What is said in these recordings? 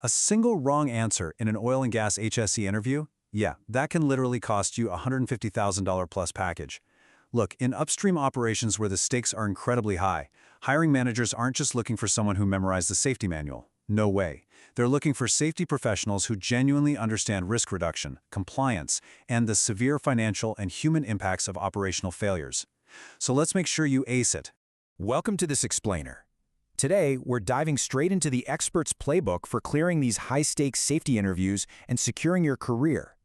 A single wrong answer in an oil and gas HSE interview? Yeah, that can literally cost you a $150,000 plus package. Look, in upstream operations where the stakes are incredibly high, hiring managers aren't just looking for someone who memorized the safety manual. No way. They're looking for safety professionals who genuinely understand risk reduction, compliance, and the severe financial and human impacts of operational failures. So let's make sure you ace it. Welcome to this explainer. Today, we're diving straight into the expert's playbook for clearing these high-stakes safety interviews and securing your career.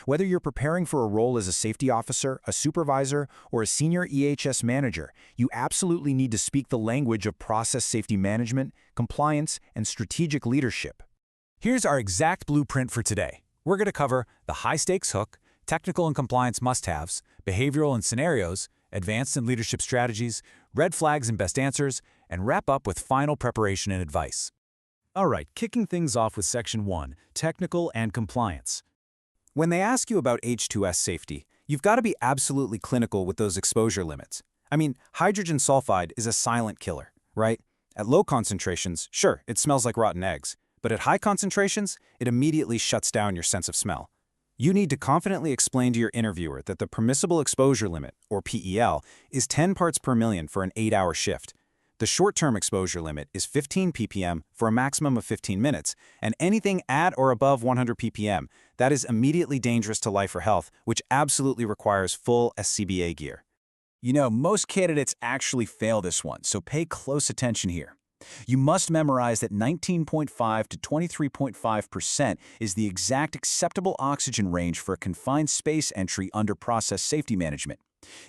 Whether you're preparing for a role as a safety officer, a supervisor, or a senior EHS manager, you absolutely need to speak the language of process safety management, compliance, and strategic leadership. Here's our exact blueprint for today. We're going to cover the high-stakes hook, technical and compliance must-haves, behavioral and scenarios, advanced and leadership strategies, red flags and best answers, and wrap up with final preparation and advice. All right, kicking things off with Section 1, Technical and Compliance. When they ask you about H2S safety, you've got to be absolutely clinical with those exposure limits. I mean, hydrogen sulfide is a silent killer, right? At low concentrations, sure, it smells like rotten eggs, but at high concentrations, it immediately shuts down your sense of smell. You need to confidently explain to your interviewer that the permissible exposure limit, or PEL, is 10 parts per million for an 8-hour shift. The short-term exposure limit is 15 ppm for a maximum of 15 minutes, and anything at or above 100 ppm, that is immediately dangerous to life or health, which absolutely requires full SCBA gear. You know, most candidates actually fail this one, so pay close attention here. You must memorize that 19.5 to 23.5% is the exact acceptable oxygen range for a confined space entry under process safety management.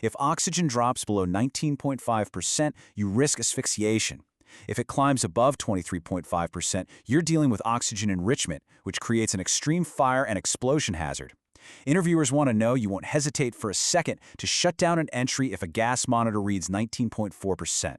If oxygen drops below 19.5%, you risk asphyxiation. If it climbs above 23.5%, you're dealing with oxygen enrichment, which creates an extreme fire and explosion hazard. Interviewers want to know you won't hesitate for a second to shut down an entry if a gas monitor reads 19.4%.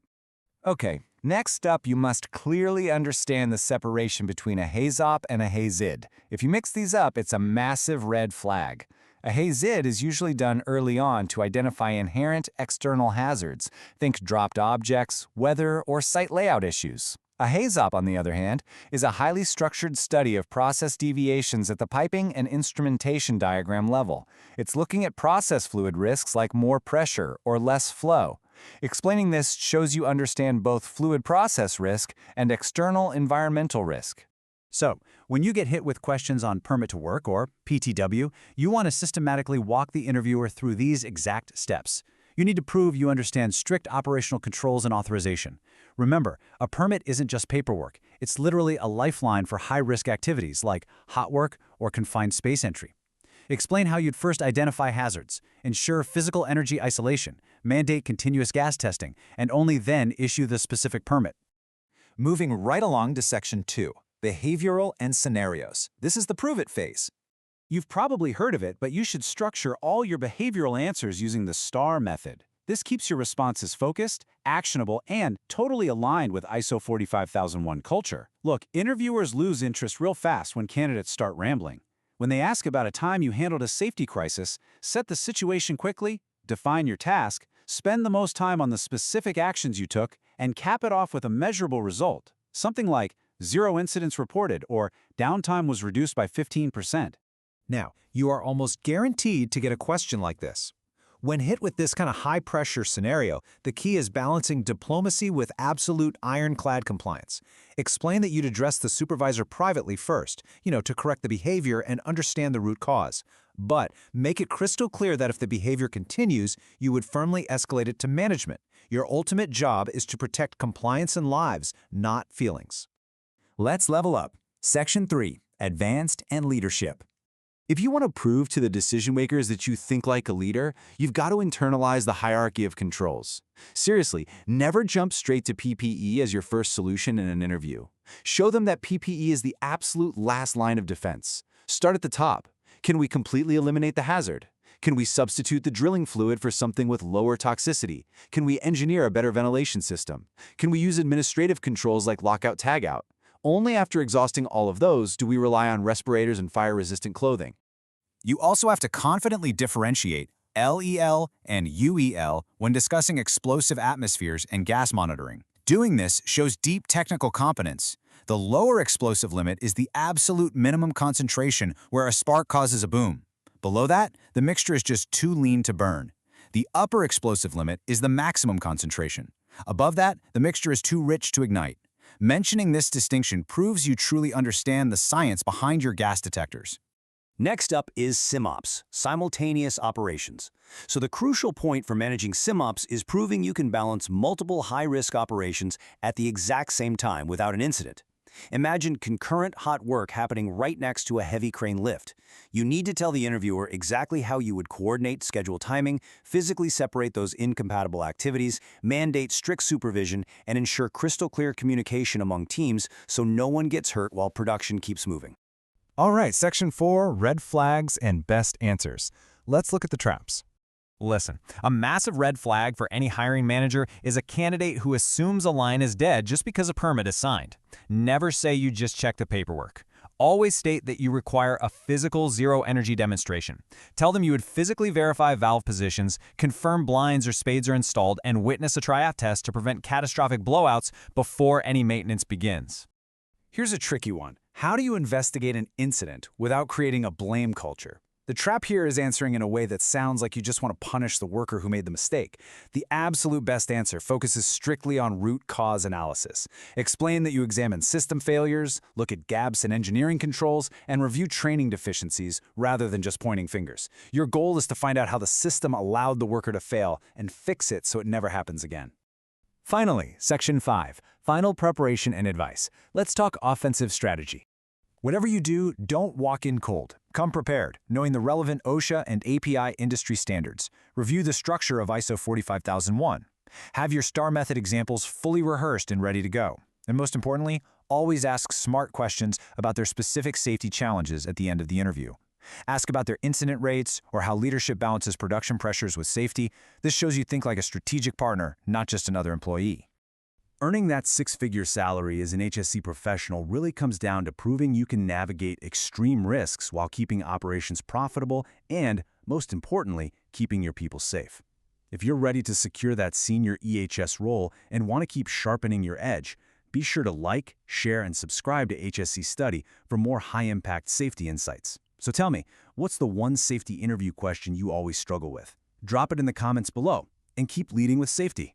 Okay, next up, you must clearly understand the separation between a HAZOP and a HAZID. If you mix these up, it's a massive red flag. A HAZID is usually done early on to identify inherent external hazards. Think dropped objects, weather, or site layout issues. A HAZOP, on the other hand, is a highly structured study of process deviations at the piping and instrumentation diagram level. It's looking at process fluid risks like more pressure or less flow. Explaining this shows you understand both fluid process risk and external environmental risk. So, when you get hit with questions on permit to work, or PTW, you want to systematically walk the interviewer through these exact steps. You need to prove you understand strict operational controls and authorization. Remember, a permit isn't just paperwork. It's literally a lifeline for high-risk activities like hot work or confined space entry. Explain how you'd first identify hazards, ensure physical energy isolation, mandate continuous gas testing, and only then issue the specific permit. Moving right along to Section 2, Behavioral and Scenarios. This is the prove-it phase. You've probably heard of it, but you should structure all your behavioral answers using the STAR method. This keeps your responses focused, actionable, and totally aligned with ISO 45001 culture. Look, interviewers lose interest real fast when candidates start rambling. When they ask about a time you handled a safety crisis, set the situation quickly, define your task, spend the most time on the specific actions you took, and cap it off with a measurable result. Something like 0 incidents reported or downtime was reduced by 15%. Now, you are almost guaranteed to get a question like this. When hit with this kind of high-pressure scenario, the key is balancing diplomacy with absolute ironclad compliance. Explain that you'd address the supervisor privately first, to correct the behavior and understand the root cause. But make it crystal clear that if the behavior continues, you would firmly escalate it to management. Your ultimate job is to protect compliance and lives, not feelings. Let's level up. Section 3, Advanced and Leadership. If you want to prove to the decision-makers that you think like a leader, you've got to internalize the hierarchy of controls. Seriously, never jump straight to PPE as your first solution in an interview. Show them that PPE is the absolute last line of defense. Start at the top. Can we completely eliminate the hazard? Can we substitute the drilling fluid for something with lower toxicity? Can we engineer a better ventilation system? Can we use administrative controls like lockout-tagout? Only after exhausting all of those do we rely on respirators and fire-resistant clothing. You also have to confidently differentiate LEL and UEL when discussing explosive atmospheres and gas monitoring. Doing this shows deep technical competence. The lower explosive limit is the absolute minimum concentration where a spark causes a boom. Below that, the mixture is just too lean to burn. The upper explosive limit is the maximum concentration. Above that, the mixture is too rich to ignite. Mentioning this distinction proves you truly understand the science behind your gas detectors. Next up is SIMOPS, simultaneous operations. So the crucial point for managing SIMOPS is proving you can balance multiple high-risk operations at the exact same time without an incident. Imagine concurrent hot work happening right next to a heavy crane lift. You need to tell the interviewer exactly how you would coordinate schedule timing, physically separate those incompatible activities, mandate strict supervision, and ensure crystal clear communication among teams so no one gets hurt while production keeps moving. All right, Section 4, red flags and best answers. Let's look at the traps. Listen, a massive red flag for any hiring manager is a candidate who assumes a line is dead just because a permit is signed. Never say you just checked the paperwork. Always state that you require a physical zero-energy demonstration. Tell them you would physically verify valve positions, confirm blinds or spades are installed, and witness a triath test to prevent catastrophic blowouts before any maintenance begins. Here's a tricky one. How do you investigate an incident without creating a blame culture? The trap here is answering in a way that sounds like you just want to punish the worker who made the mistake. The absolute best answer focuses strictly on root cause analysis. Explain that you examine system failures, look at gaps in engineering controls, and review training deficiencies rather than just pointing fingers. Your goal is to find out how the system allowed the worker to fail and fix it so it never happens again. Finally, Section 5, final preparation and advice. Let's talk offensive strategy. Whatever you do, don't walk in cold. Come prepared, knowing the relevant OSHA and API industry standards. Review the structure of ISO 45001. Have your STAR method examples fully rehearsed and ready to go. And most importantly, always ask smart questions about their specific safety challenges at the end of the interview. Ask about their incident rates or how leadership balances production pressures with safety. This shows you think like a strategic partner, not just another employee. Earning that six-figure salary as an HSE professional really comes down to proving you can navigate extreme risks while keeping operations profitable and, most importantly, keeping your people safe. If you're ready to secure that senior EHS role and want to keep sharpening your edge, be sure to like, share, and subscribe to HSE Study for more high-impact safety insights. So tell me, what's the one safety interview question you always struggle with? Drop it in the comments below, and keep leading with safety.